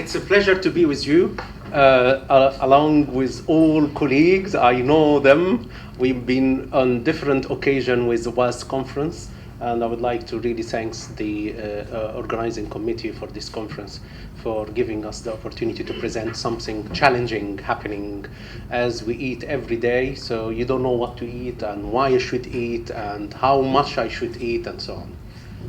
it's a pleasure to be with you, along with all colleagues. I know them. We've been on different occasions with the WAS conference, and I would like to really thank the organizing committee for this conference for giving us the opportunity to present something challenging happening as we eat every day. So you don't know what to eat and why you should eat and how much I should eat and so on.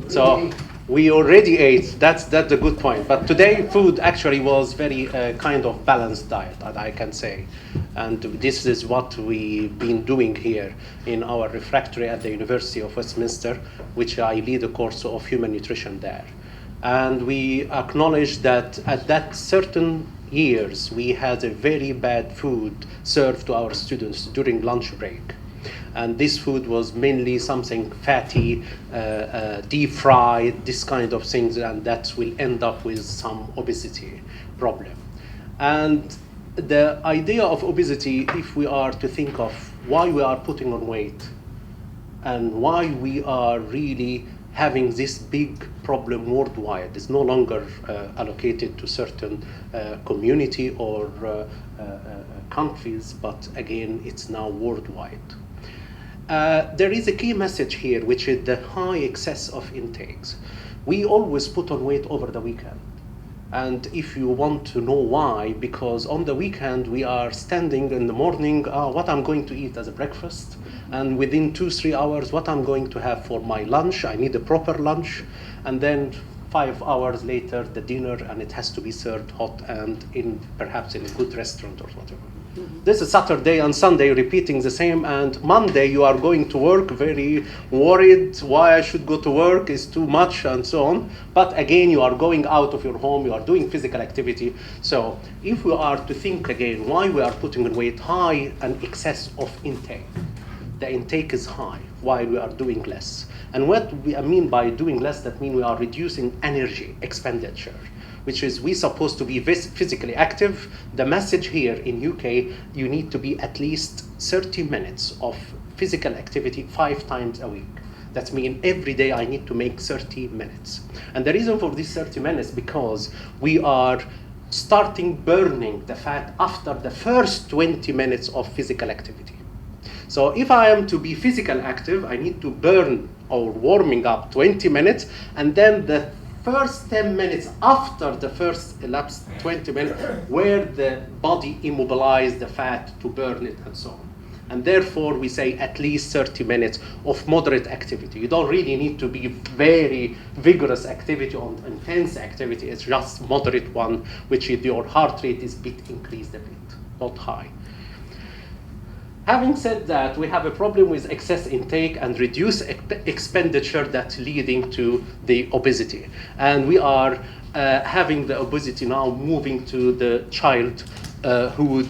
So we already ate. That's a good point. But today, food actually was very kind of balanced diet, I can say. And this is what we've been doing here in our refractory at the University of Westminster, which I lead a course of human nutrition there. And we acknowledge that at that certain years, we had a very bad food served to our students during lunch break. And this food was mainly something fatty, deep fried, this kind of things, and that will end up with some obesity problem. And the idea of obesity, if we are to think of why we are putting on weight and why we are really having this big problem worldwide, is no longer allocated to certain community or countries, but again, it's now worldwide. There is a key message here, which is the high excess of intakes. We always put on weight over the weekend. And if you want to know why, because on the weekend we are standing in the morning, what I'm going to eat as a breakfast, and within 2-3 hours, what I'm going to have for my lunch. I need a proper lunch, and then 5 hours later, the dinner, and it has to be served hot and perhaps in a good restaurant or whatever. This is Saturday and Sunday repeating the same, and Monday you are going to work very worried why I should go to work, is too much and so on. But again, you are going out of your home, you are doing physical activity. So if we are to think again why we are putting on weight, high and excess of intake. The intake is high while we are doing less. And what I mean by doing less, that means we are reducing energy expenditure, which is we supposed to be physically active. The message here in UK, you need to be at least 30 minutes of physical activity 5 times a week. That means every day I need to make 30 minutes. And the reason for this 30 minutes, because we are starting burning the fat after the first 20 minutes of physical activity. So if I am to be physical active, I need to burn or warming up 20 minutes, and then the first 10 minutes after the first elapsed 20 minutes, where the body immobilizes the fat to burn it and so on. And therefore, we say at least 30 minutes of moderate activity. You don't really need to be very vigorous activity or intense activity. It's just moderate one, which is your heart rate is increased a bit, not high. Having said that, we have a problem with excess intake and reduced expenditure that's leading to the obesity. And we are having the obesity now moving to the childhood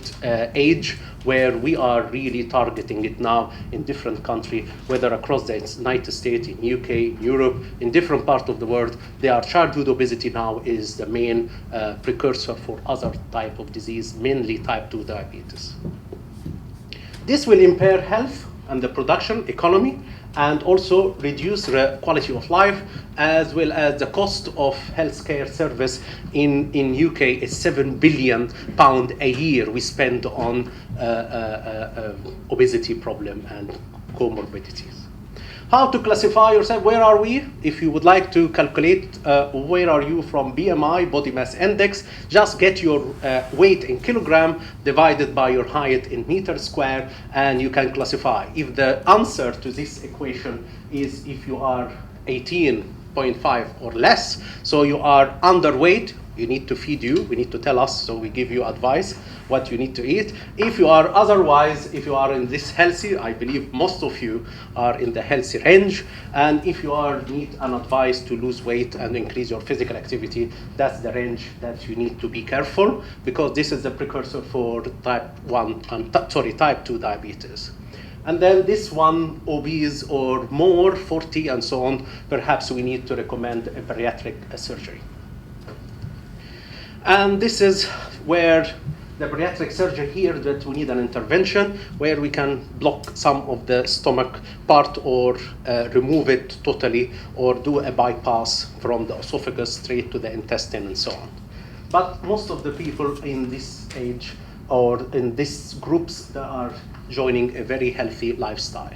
age, where we are really targeting it now in different countries, whether across the United States, in UK, Europe, in different parts of the world. Childhood obesity now is the main precursor for other type of disease, mainly type 2 diabetes. This will impair health and the production economy, and also reduce the quality of life, as well as the cost of healthcare service in UK is £7 billion a year we spend on obesity problem and comorbidities. How to classify yourself? Where are we? If you would like to calculate where are you from BMI, body mass index, just get your weight in kilogram divided by your height in meter square, and you can classify. If the answer to this equation is if you are 18.5 or less, so you are underweight, you need to feed you, we need to tell us, so we give you advice what you need to eat. If you are otherwise, if you are in this healthy, I believe most of you are in the healthy range, and if you need an advice to lose weight and increase your physical activity, that's the range that you need to be careful, because this is the precursor for type 2 diabetes. And then this one, obese or more, 40 and so on, perhaps we need to recommend a bariatric surgery. And this is where the bariatric surgery here, that we need an intervention where we can block some of the stomach part, or remove it totally, or do a bypass from the esophagus straight to the intestine and so on. but most of the people in this age or in these groups that are joining a very healthy lifestyle.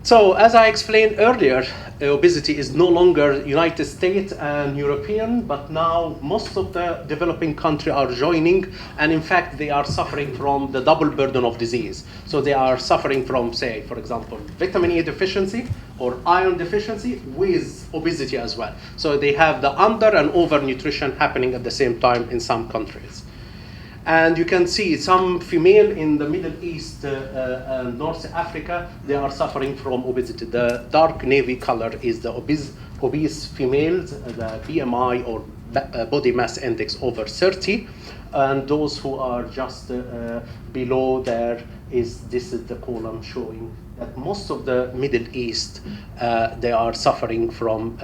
So, as I explained earlier, obesity is no longer United States and European, but now most of the developing countries are joining, and in fact, they are suffering from the double burden of disease. So they are suffering from, say, for example, vitamin E deficiency or iron deficiency with obesity as well. So they have the under and over nutrition happening at the same time in some countries. And you can see some female in the Middle East and North Africa, they are suffering from obesity. The dark navy color is the obese females, the BMI or body mass index over 30. And those who are just below there, this is the column showing that most of the Middle East, they are suffering from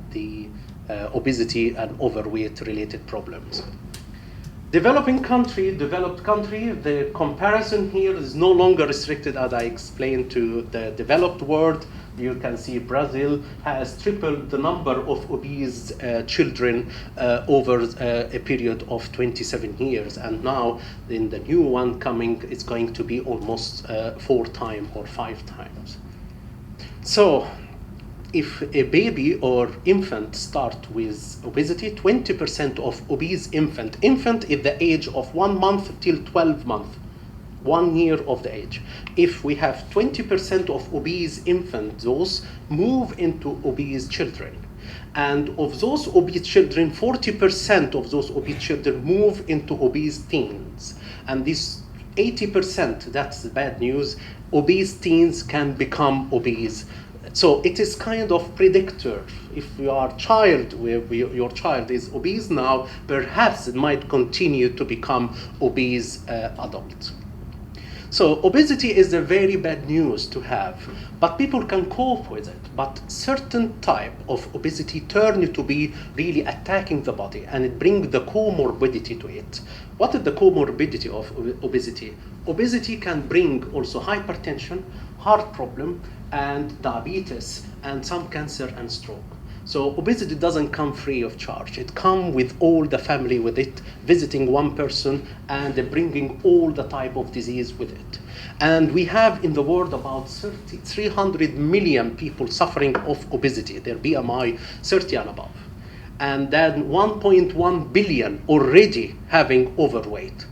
the obesity and overweight related problems. Developed country, the comparison here is no longer restricted, as I explained, to the developed world. You can see Brazil has tripled the number of obese children over a period of 27 years. And now in the new one coming, it's going to be almost 4 times or 5 times. So, if a baby or infant start with obesity, 20% of obese infant is the age of 1 month till 12 months, 1 year of the age. If we have 20% of obese infants, those move into obese children. And of those obese children, 40% of those obese children move into obese teens. And this 80%, that's the bad news, obese teens can become obese. So it is kind of predictor. If your child is obese now, perhaps it might continue to become obese adult. So obesity is a very bad news to have, but people can cope with it. But certain type of obesity turn to be really attacking the body, and it brings the comorbidity to it. What is the comorbidity of obesity? Obesity can bring also hypertension, heart problem, and diabetes, and some cancer and stroke. So obesity doesn't come free of charge. It comes with all the family with it, visiting one person and bringing all the type of disease with it. And we have in the world about 300 million people suffering of obesity, their BMI 30 and above. And then 1.1 billion already having overweight.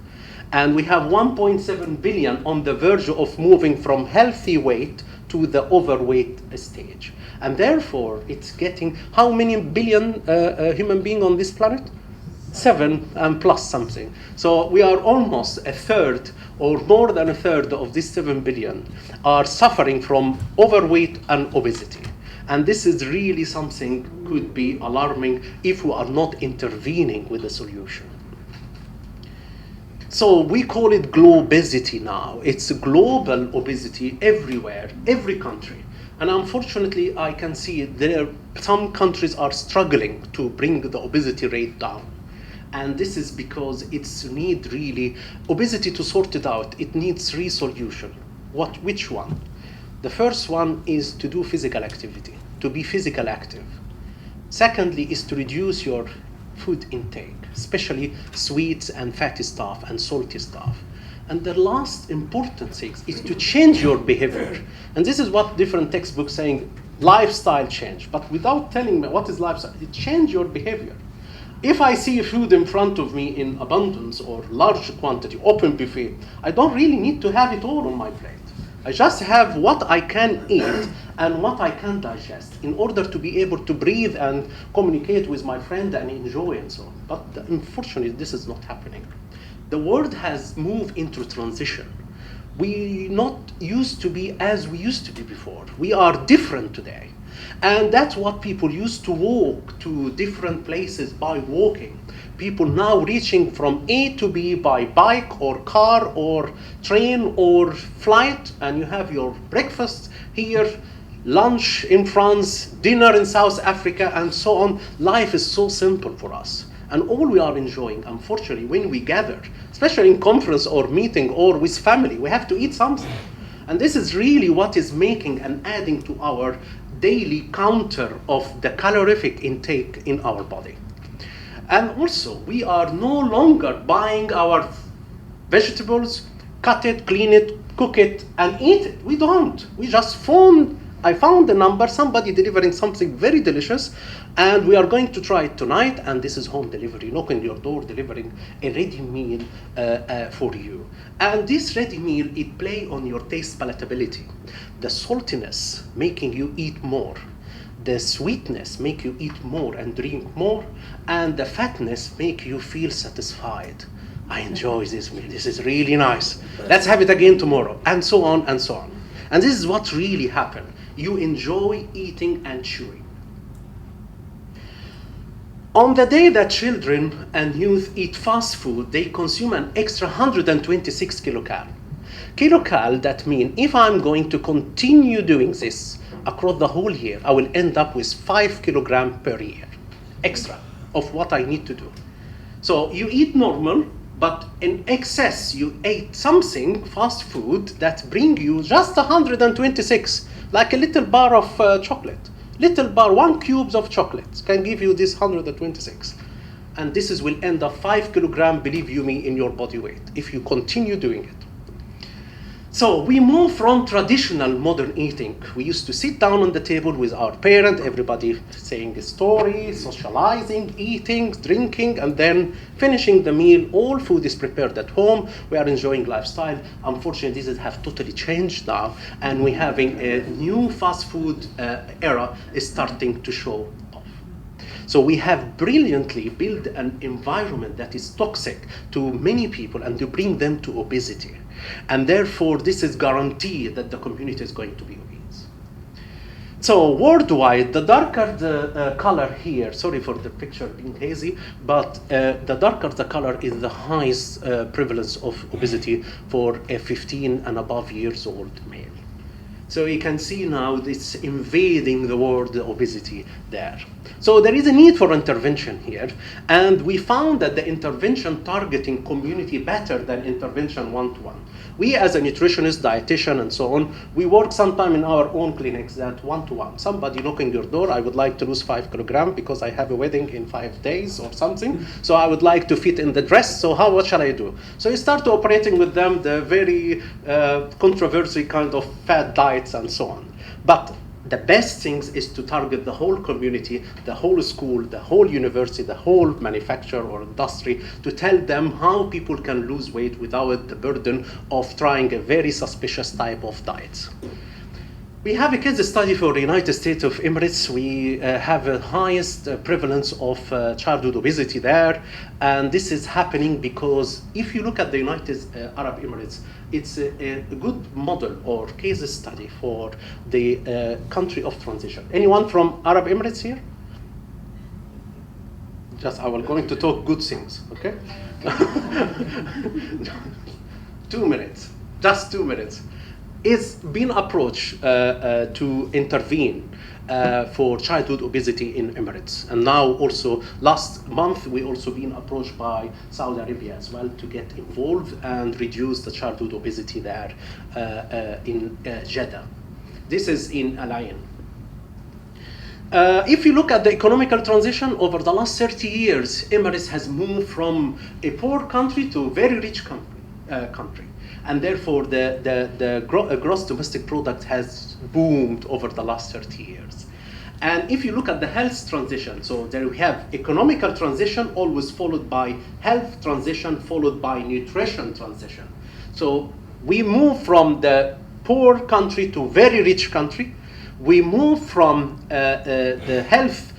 And we have 1.7 billion on the verge of moving from healthy weight to the overweight stage. And therefore, it's getting how many billion human beings on this planet? 7 and plus something. So we are almost a third or more than a third of this 7 billion are suffering from overweight and obesity. And this is really something could be alarming if we are not intervening with the solution. So we call it globesity now. It's global obesity everywhere, every country. And unfortunately, I can see some countries are struggling to bring the obesity rate down. And this is because it's need really, obesity to sort it out, it needs 3 solutions. Which one? The first one is to do physical activity, to be physical active. Secondly is to reduce your food intake, especially sweets and fatty stuff and salty stuff. And the last important thing is to change your behavior. And this is what different textbooks saying, lifestyle change. But without telling me what is lifestyle, change your behavior. If I see food in front of me in abundance or large quantity, open buffet, I don't really need to have it all on my plate. I just have what I can eat and what I can digest in order to be able to breathe and communicate with my friend and enjoy and so on. But unfortunately, this is not happening. The world has moved into transition. We not used to be as we used to be before. We are different today. And that's what people used to walk to different places by walking. People now reaching from A to B by bike or car or train or flight, and you have your breakfast here, lunch in France, dinner in South Africa, and so on. Life is so simple for us. And all we are enjoying, unfortunately, when we gather, especially in conference or meeting or with family, we have to eat something. And this is really what is making and adding to our daily counter of the calorific intake in our body. And also, we are no longer buying our vegetables, cut it, clean it, cook it, and eat it. We don't. We just I found the number, somebody delivering something very delicious, and we are going to try it tonight, and this is home delivery, knock on your door, delivering a ready meal for you. And this ready meal, it play on your taste palatability. The saltiness making you eat more. The sweetness make you eat more and drink more, and the fatness make you feel satisfied. I enjoy this meal, this is really nice. Let's have it again tomorrow, and so on and so on. And this is what really happened. You enjoy eating and chewing. On the day that children and youth eat fast food, they consume an extra 126 kilocal. Kilocal, that means if I'm going to continue doing this across the whole year, I will end up with 5 kilograms per year extra of what I need to do. So you eat normal, but in excess you ate something, fast food, that bring you just 126, like a little bar of chocolate. Little bar, 1 cube of chocolate can give you this 126. And this will end up 5 kilograms, believe you me, in your body weight if you continue doing it. So we move from traditional modern eating. We used to sit down on the table with our parent, everybody saying a story, socializing, eating, drinking, and then finishing the meal. All food is prepared at home. We are enjoying lifestyle. Unfortunately, this has totally changed now, and we're having a new fast food era is starting to show off. So we have brilliantly built an environment that is toxic to many people and to bring them to obesity. And therefore, this is guaranteed that the community is going to be obese. So worldwide, the darker the color here, sorry for the picture being hazy, but the darker the color is the highest prevalence of obesity for a 15 and above years old male. So you can see now it's invading the world, the obesity there. So there is a need for intervention here, and we found that the intervention targeting community better than intervention one-to-one. We as a nutritionist, dietitian, and so on, we work sometime in our own clinics that one-to-one. Somebody knocking your door, I would like to lose 5 kilograms because I have a wedding in 5 days or something. So I would like to fit in the dress, so what shall I do? So you start operating with them the very controversial kind of fad diets and so on. But the best things is to target the whole community, the whole school, the whole university, the whole manufacturer or industry, to tell them how people can lose weight without the burden of trying a very suspicious type of diet. We have a case study for the United States of Emirates. We have the highest prevalence of childhood obesity there. And this is happening because if you look at the United Arab Emirates, it's a good model or case study for the country of transition. Anyone from Arab Emirates here? Just, I was going to talk good things, okay? 2 minutes, just 2 minutes. It's been approached to intervene for childhood obesity in Emirates. And now also, last month, we also been approached by Saudi Arabia as well to get involved and reduce the childhood obesity there in Jeddah. This is in Al Ain. If you look at the economical transition over the last 30 years, Emirates has moved from a poor country to a very rich country. And therefore, the gross domestic product has boomed over the last 30 years. And if you look at the health transition, so there we have economical transition always followed by health transition, followed by nutrition transition. So we move from the poor country to very rich country. We move from the health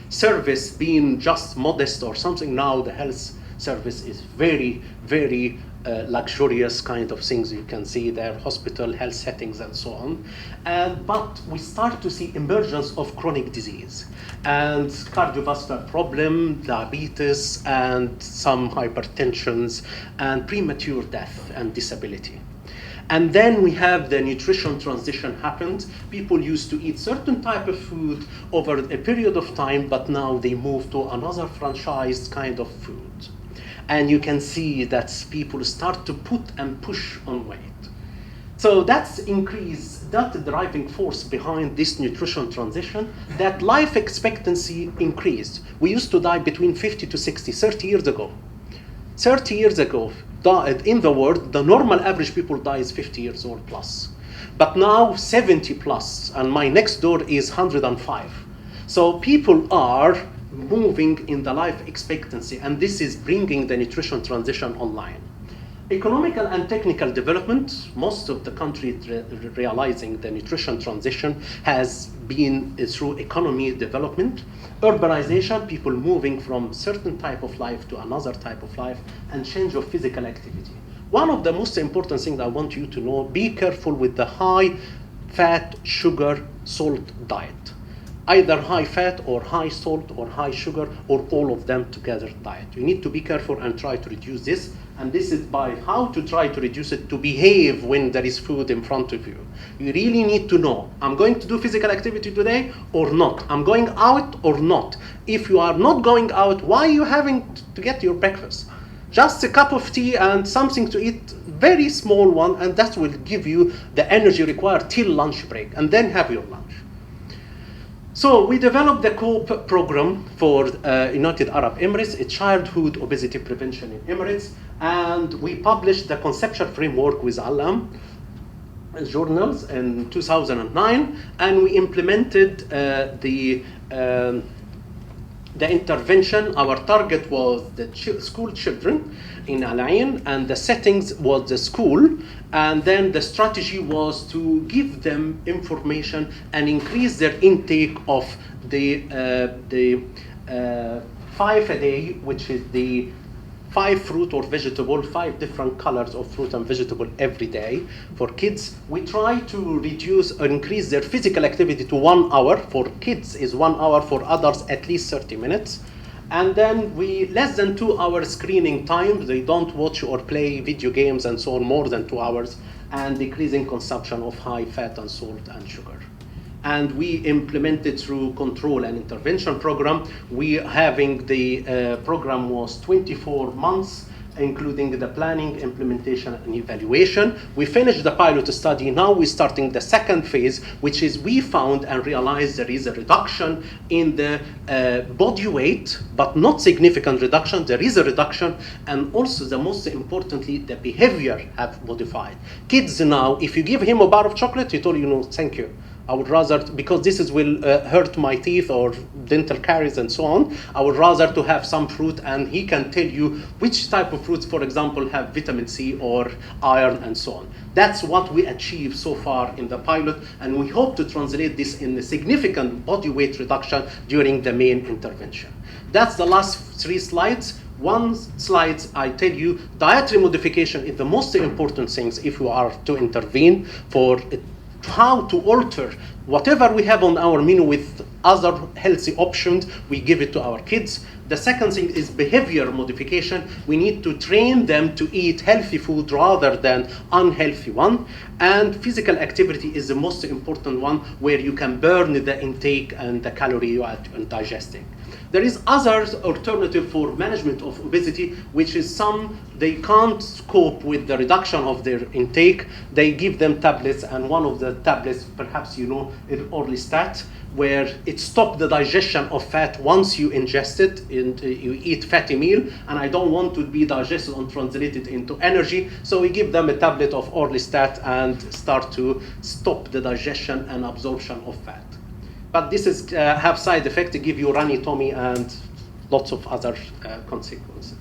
service being just modest or something. Now the health service is very, very luxurious kind of things. You can see there, hospital, health settings, and so on. But we start to see emergence of chronic disease and cardiovascular problem, diabetes, and some hypertensions, and premature death and disability. And then we have the nutrition transition happened. People used to eat certain type of food over a period of time, but now they move to another franchised kind of food. And you can see that people start to put and push on weight. So that's the driving force behind this nutrition transition, that life expectancy increased. We used to die between 50 to 60, 30 years ago. 30 years ago, in the world, the normal average people dies 50 years old plus. But now 70 plus, and my next door is 105. So people are moving in the life expectancy, and this is bringing the nutrition transition online. Economical and technical development, most of the countries realizing the nutrition transition has been through economy development, urbanization, people moving from certain type of life to another type of life, and change of physical activity. One of the most important things I want you to know, be careful with the high fat, sugar, salt diet. Either high fat or high salt or high sugar or all of them together diet. You need to be careful and try to reduce this. And this is by how to try to reduce it, to behave when there is food in front of you. You really need to know, I'm going to do physical activity today or not. I'm going out or not. If you are not going out, why are you having to get your breakfast? Just a cup of tea and something to eat, very small one, and that will give you the energy required till lunch break, and then have your lunch. So we developed the COPE program for United Arab Emirates, a childhood obesity prevention in Emirates, and we published the conceptual framework with Alam journals in 2009, and we implemented the intervention. Our target was the school children in Al Ain, and the settings was the school, and then the strategy was to give them information and increase their intake of the 5 a day, which is the 5 fruit or vegetable, 5 different colors of fruit and vegetable every day for kids. We try to reduce or increase their physical activity to 1 hour. For kids is 1 hour, for others at least 30 minutes. And then we less than 2 hours screening time. They don't watch or play video games and so on more than 2 hours, and decreasing consumption of high fat and salt and sugar. And we implemented through control and intervention program. We having the program was 24 months, including the planning, implementation, and evaluation. We finished the pilot study. Now we're starting the second phase, which is we found and realized there is a reduction in the body weight, but not significant reduction. There is a reduction, and also the most importantly, the behavior have modified. Kids now, if you give him a bar of chocolate, he told you, no, thank you. I would rather, because this will hurt my teeth or dental caries and so on, I would rather to have some fruit, and he can tell you which type of fruits, for example, have vitamin C or iron and so on. That's what we achieved so far in the pilot, and we hope to translate this in a significant body weight reduction during the main intervention. That's the last 3 slides. One slide, I tell you, dietary modification is the most important things if you are to intervene for it. How to alter whatever we have on our menu with other healthy options, we give it to our kids. The second thing is behavior modification. We need to train them to eat healthy food rather than unhealthy one. And physical activity is the most important one, where you can burn the intake and the calorie you are digesting. There is other alternative for management of obesity, which is they can't cope with the reduction of their intake. They give them tablets, and one of the tablets, perhaps you know, is Orlistat, where it stops the digestion of fat once you ingest it, you eat fatty meal, and I don't want to be digested and translated into energy, so we give them a tablet of Orlistat and start to stop the digestion and absorption of fat. But this is have side effect to give you runny tummy and lots of other consequences.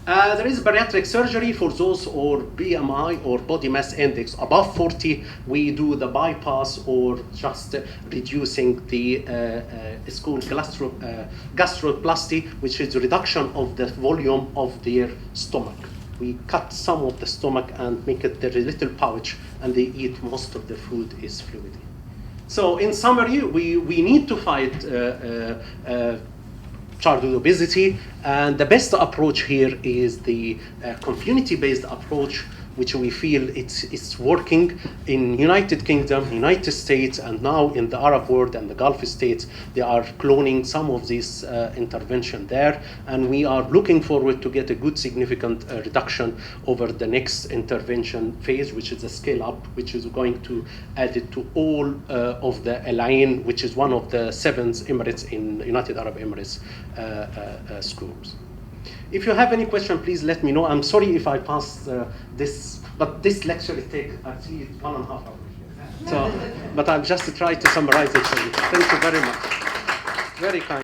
There is bariatric surgery for those or BMI or body mass index above 40. We do the bypass or just reducing the it's called gastroplasty, which is reduction of the volume of their stomach. We cut some of the stomach and make it a little pouch, and they eat most of the food is fluidy. So in summary, we need to fight childhood obesity, And the best approach here is the community-based approach, which we feel it's working in United Kingdom, United States, and now in the Arab world and the Gulf states. They are cloning some of this intervention there, and we are looking forward to get a good significant reduction over the next intervention phase, which is a scale up, which is going to add it to all of the Al-Ain, which is one of the 7 Emirates in United Arab Emirates schools. If you have any question, please let me know. I'm sorry if I passed this, but this lecture will take actually 1.5 hours. So, but I'll just try to summarize it for you. Thank you very much. Very kind.